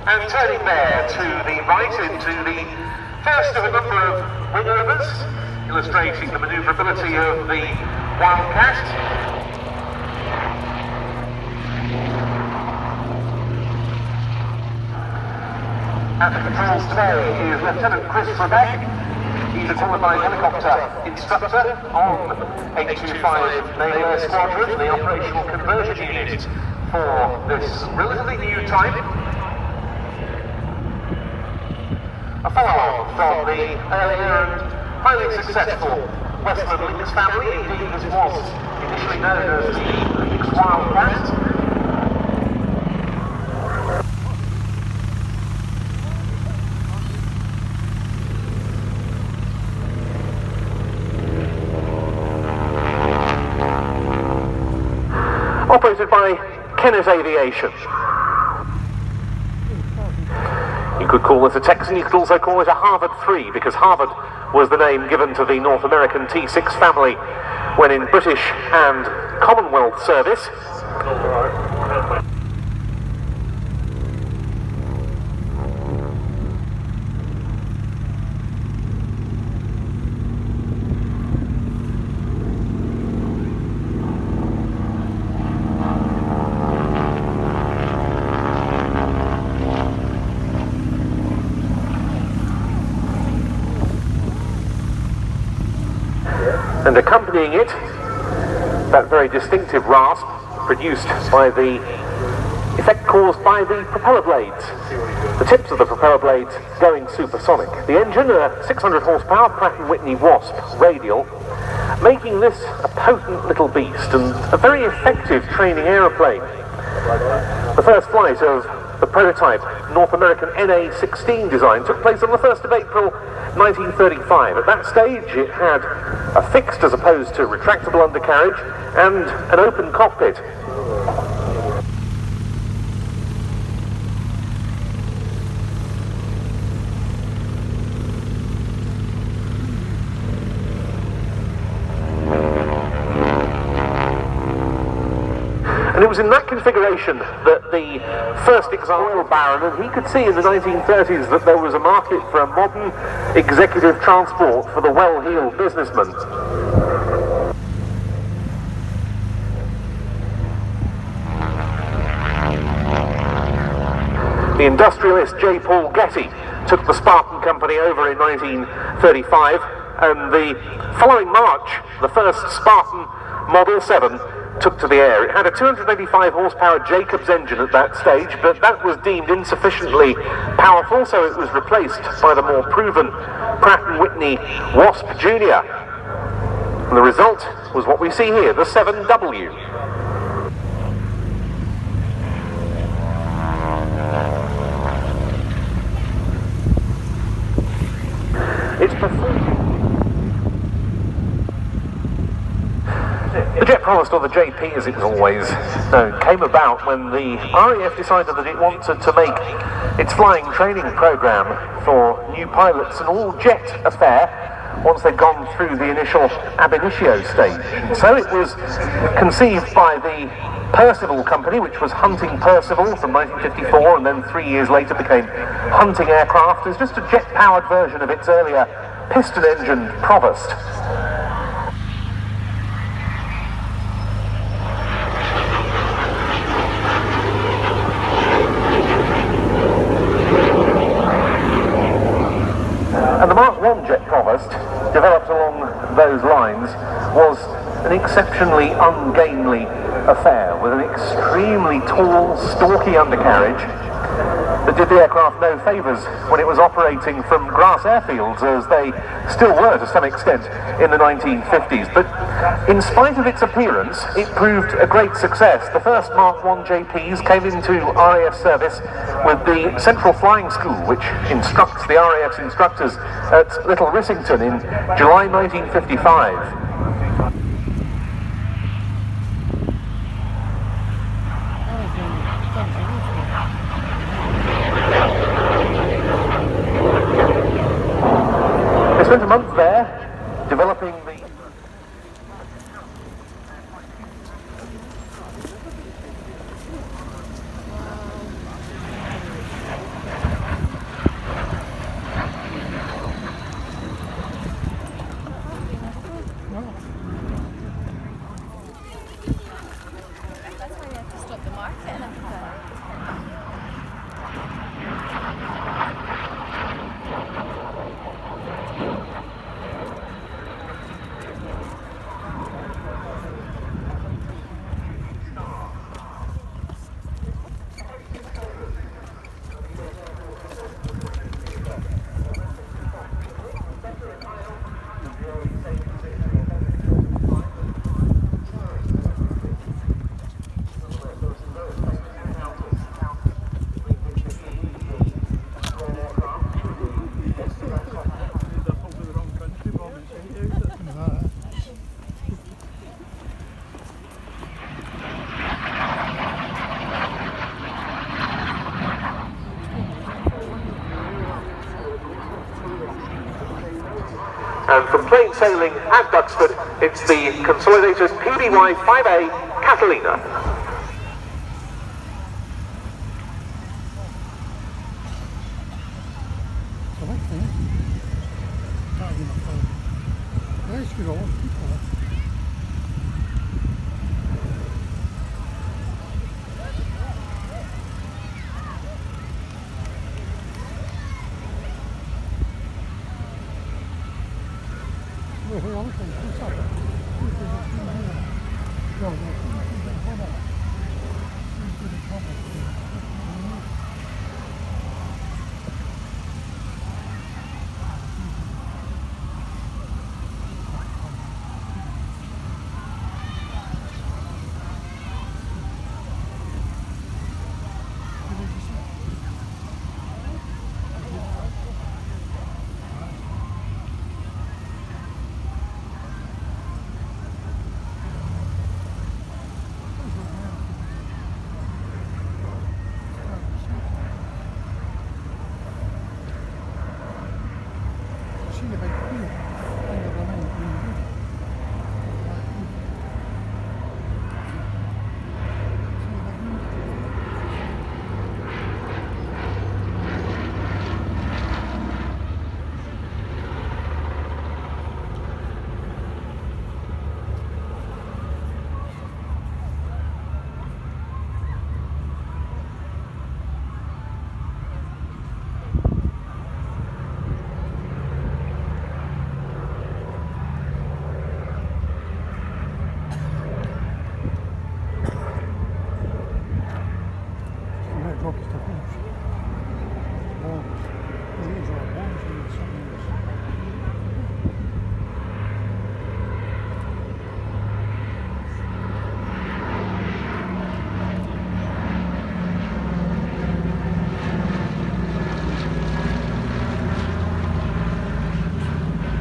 and turning there to the right into the first of a number of wingovers, illustrating the manoeuvrability of the Wildcat. At the controls today is Lieutenant Chris Trebek. He's a qualified helicopter instructor on 825 Naval Air Squadron, the operational conversion unit for this relatively new type. A follow-on from the earlier and highly successful Westland Lynx family. Indeed, this was initially known as the Lynx Wildcat. Operated by Kennett Aviation. You could call this a Texan, you could also call it a Harvard 3, because Harvard was the name given to the North American T6 family when in British and Commonwealth service. And accompanying it, that very distinctive rasp produced by the effect caused by the propeller blades. The tips of the propeller blades going supersonic. The engine, a 600 horsepower Pratt & Whitney Wasp radial, making this a potent little beast and a very effective training aeroplane. The first flight of the prototype North American NA-16 design took place on the 1st of April 1935. At that stage it had a fixed as opposed to retractable undercarriage and an open cockpit. And it was in that configuration that the first oil baron, and he could see in the 1930s that there was a market for a modern executive transport for the well-heeled businessman. The industrialist J. Paul Getty took the Spartan company over in 1935, and the following March, the first Spartan Model 7 took to the air. It had a 285 horsepower Jacobs engine at that stage, but that was deemed insufficiently powerful, so it was replaced by the more proven Pratt & Whitney Wasp Junior. And the result was what we see here, the 7W. Its performance. The Jet Provost, or the JP as it was always known, came about when the RAF decided that it wanted to make its flying training program for new pilots an all-jet affair once they'd gone through the initial ab initio stage. And so it was conceived by the Percival Company, which was Hunting Percival from 1954, and then 3 years later became Hunting Aircraft, as just a jet-powered version of its earlier piston-engined Provost. And the Mark I Jet Provost, developed along those lines, was an exceptionally ungainly affair with an extremely tall, stalky undercarriage that did the aircraft no favours when it was operating from grass airfields, as they still were to some extent in the 1950s. But in spite of its appearance, it proved a great success. The first Mark I JPs came into RAF service with the Central Flying School, which instructs the RAF's instructors at Little Rissington in July 1955. They spent a month there developing the... from plain sailing at Duxford, it's the Consolidated PBY 5A Catalina. Yanlış olmuş.